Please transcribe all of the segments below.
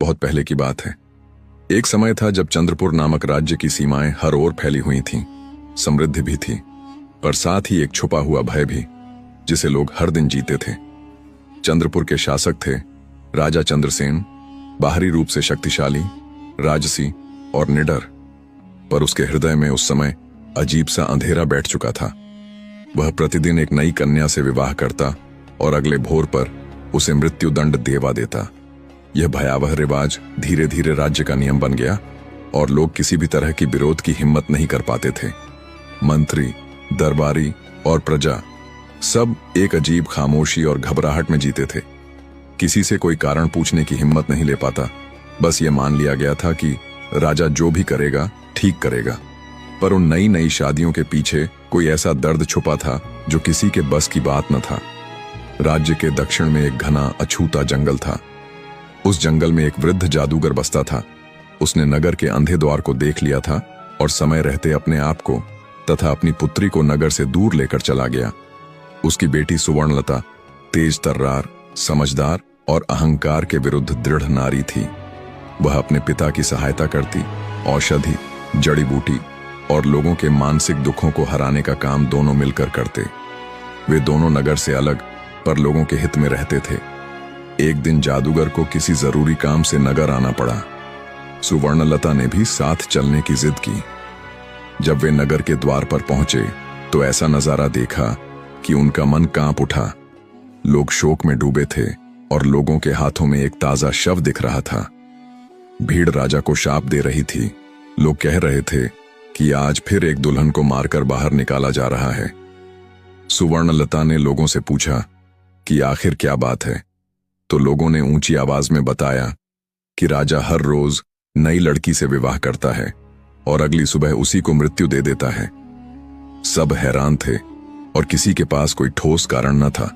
बहुत पहले की बात है। एक समय था जब चंद्रपुर नामक राज्य की सीमाएं हर ओर फैली हुई थीं। समृद्धि भी थी, पर साथ ही एक छुपा हुआ भय भी, जिसे लोग हर दिन जीते थे। चंद्रपुर के शासक थे राजा चंद्रसेन, बाहरी रूप से शक्तिशाली, राजसी और निडर, पर उसके हृदय में उस समय अजीब सा अंधेरा बैठ चुका था। वह प्रतिदिन एक नई कन्या से विवाह करता और अगले भोर पर उसे मृत्यु दंड देवा देता। यह भयावह रिवाज धीरे धीरे राज्य का नियम बन गया और लोग किसी भी तरह की विरोध की हिम्मत नहीं कर पाते थे। मंत्री, दरबारी और प्रजा सब एक अजीब खामोशी और घबराहट में जीते थे। किसी से कोई कारण पूछने की हिम्मत नहीं ले पाता। बस ये मान लिया गया था कि राजा जो भी करेगा ठीक करेगा। पर उन नई नई शादियों के पीछे कोई ऐसा दर्द छुपा था जो किसी के बस की बात न था। राज्य के दक्षिण में एक घना अछूता जंगल था। उस जंगल में एक वृद्ध जादूगर बसता था। उसने नगर के अंधे द्वार को देख लिया था और समय रहते अपने आप को तथा अपनी पुत्री को नगर से दूर लेकर चला गया। उसकी बेटी सुवर्णलता तेज तर्रार, समझदार और अहंकार के विरुद्ध दृढ़ नारी थी। वह अपने पिता की सहायता करती, औषधि, जड़ी बूटी और लोगों के मानसिक दुखों को हराने का काम दोनों मिलकर करते। वे दोनों नगर से अलग पर लोगों के हित में रहते थे। एक दिन जादूगर को किसी जरूरी काम से नगर आना पड़ा। सुवर्णलता ने भी साथ चलने की जिद की। जब वे नगर के द्वार पर पहुंचे तो ऐसा नजारा देखा कि उनका मन कांप उठा। लोग शोक में डूबे थे और लोगों के हाथों में एक ताजा शव दिख रहा था। भीड़ राजा को शाप दे रही थी। लोग कह रहे थे कि आज फिर एक दुल्हन को मारकर बाहर निकाला जा रहा है। सुवर्णलता ने लोगों से पूछा कि आखिर क्या बात है, तो लोगों ने ऊंची आवाज में बताया कि राजा हर रोज नई लड़की से विवाह करता है और अगली सुबह उसी को मृत्यु दे देता है। सब हैरान थे और किसी के पास कोई ठोस कारण न था।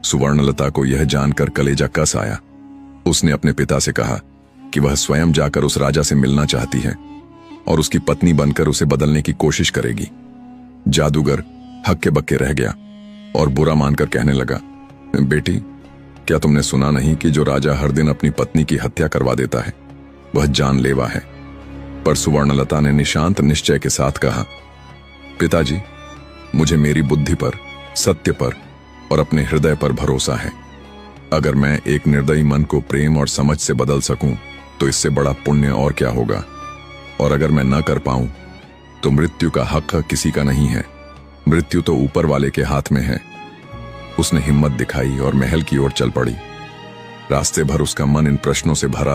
सुवर्णलता को यह जानकर कलेजा कस आया। उसने अपने पिता से कहा कि वह स्वयं जाकर उस राजा से मिलना चाहती है और उसकी पत्नी बनकर उसे बदलने की कोशिश करेगी। जादूगर हक्के बक्के रह गया और बुरा मानकर कहने लगा, बेटी, क्या तुमने सुना नहीं कि जो राजा हर दिन अपनी पत्नी की हत्या करवा देता है वह जानलेवा है। पर सुवर्णलता ने निशांत निश्चय के साथ कहा, पिताजी, मुझे मेरी बुद्धि पर, सत्य पर और अपने हृदय पर भरोसा है। अगर मैं एक निर्दयी मन को प्रेम और समझ से बदल सकूं तो इससे बड़ा पुण्य और क्या होगा। और अगर मैं न कर पाऊं तो मृत्यु का हक किसी का नहीं है। मृत्यु तो ऊपर वाले के हाथ में है। उसने हिम्मत दिखाई और महल की ओर चल पड़ी। रास्ते भर उसका मन इन प्रश्नों से भरा